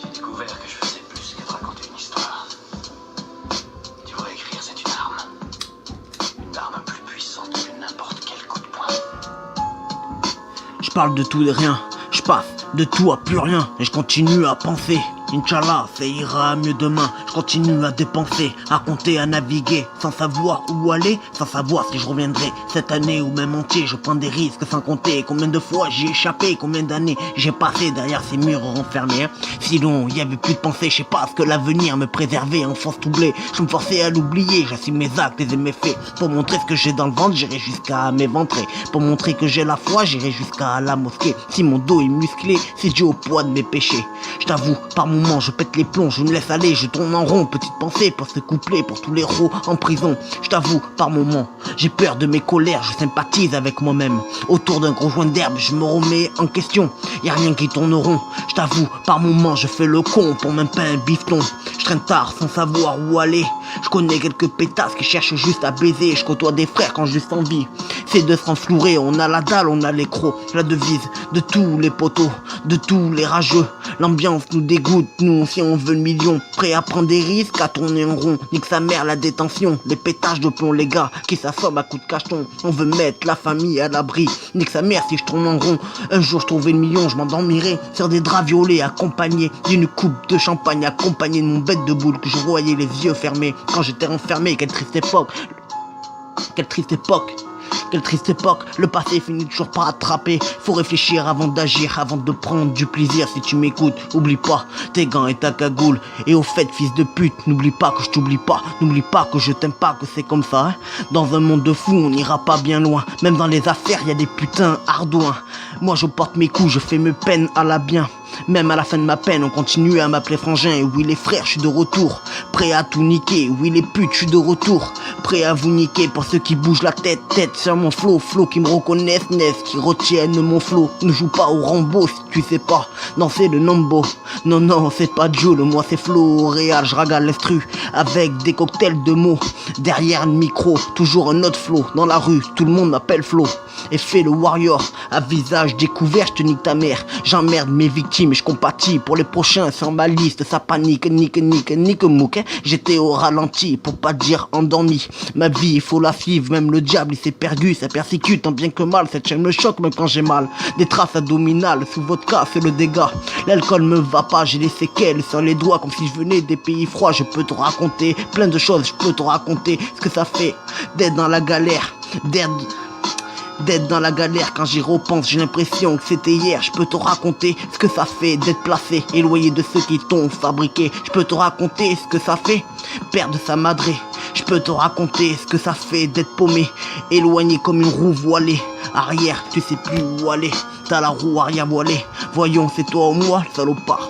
J'ai découvert que je faisais plus que de raconter une histoire. Tu vois, écrire, c'est une arme. Une arme plus puissante que n'importe quel coup de poing. Je parle de tout et de rien, je passe de tout à plus rien. Et je continue à penser, Inch'Allah, ça ira mieux demain. Je continue à dépenser, à compter, à naviguer, sans savoir où aller, sans savoir si je reviendrai cette année ou même entier. Je prends des risques sans compter combien de fois j'ai échappé, combien d'années j'ai passé derrière ces murs renfermés. Sinon, il y avait plus de pensée, je sais pas ce que l'avenir me préservait, enfance troublée. Je me forçais à l'oublier, j'assume mes actes et mes faits. Pour montrer ce que j'ai dans le ventre, j'irai jusqu'à m'éventrer. Pour montrer que j'ai la foi, j'irai jusqu'à la mosquée. Si mon dos est musclé, c'est dû au poids de mes péchés. Je t'avoue, par moments, je pète les plombs, je me laisse aller, je tourne en rond. Petite pensée pour ce couplet, pour tous les héros en prison. Je t'avoue, par moments, j'ai peur de mes colères, je sympathise avec moi-même. Autour d'un gros joint d'herbe, je me remets en question. Y'a rien qui tourne rond. Je t'avoue, par moments, je fais le con pour même pas un bifton. Je traîne tard sans savoir où aller. Je connais quelques pétasses qui cherchent juste à baiser. Je côtoie des frères quand juste envie c'est de se renflourer. On a la dalle, on a les crocs, la devise de tous les poteaux, de tous les rageux. L'ambiance nous dégoûte, nous si on veut le million. Prêt à prendre des risques, à tourner en rond. Nique sa mère la détention, les pétages de plomb, les gars qui s'assomment à coups de cacheton. On veut mettre la famille à l'abri. Nique sa mère si je tourne en rond. Un jour je trouverai le million, je m'endormirai sur des draps violets, accompagné d'une coupe de champagne, accompagné de mon bête de boule que je voyais les yeux fermés quand j'étais enfermé. Quelle triste époque, quelle triste époque. Quelle triste époque, le passé finit toujours par attraper. Faut réfléchir avant d'agir, avant de prendre du plaisir. Si tu m'écoutes, oublie pas tes gants et ta cagoule. Et au fait, fils de pute, n'oublie pas que je t'oublie pas. N'oublie pas que je t'aime pas, que c'est comme ça hein. Dans un monde de fous, on n'ira pas bien loin. Même dans les affaires, y a des putains ardouins. Moi je porte mes coups, je fais mes peines à la bien. Même à la fin de ma peine, on continue à m'appeler frangin. Et oui les frères, je suis de retour, prêt à tout niquer. Oui les putes, je suis de retour, prêt à vous niquer. Pour ceux qui bougent la tête, tête sur mon flow, qui me reconnaissent, naissent, qui retiennent mon flow. Ne joue pas au Rambo si tu sais pas danser le Nambo. Non non, c'est pas Joule, moi c'est Flo Réal. Je ragale l'instru avec des cocktails de mots. Derrière le micro, toujours un autre flow. Dans la rue, tout le monde m'appelle Flo. Et fais le warrior, à visage découvert, je te nique ta mère. J'emmerde mes victimes et je compatis pour les prochains sur ma liste. Ça panique, nique mouk hein. J'étais au ralenti, pour pas dire endormi. Ma vie, il faut la suivre, même le diable il s'est perdu. Ça persécute tant bien que mal, cette chaîne me choque même quand j'ai mal. Des traces abdominales, sous vodka, c'est le dégât. L'alcool me va pas, j'ai des séquelles sur les doigts. Comme si je venais des pays froids, je peux te raconter plein de choses, je peux te raconter ce que ça fait d'être dans la galère, d'être dans la galère. Quand j'y repense, j'ai l'impression que c'était hier. Je peux te raconter ce que ça fait d'être placé, éloigné de ceux qui t'ont fabriqué. Je peux te raconter ce que ça fait perdre sa madré. Je peux te raconter ce que ça fait d'être paumé, éloigné comme une roue voilée. Arrière, tu sais plus où aller, t'as la roue arrière voilée. Voyons, c'est toi ou moi, salopard.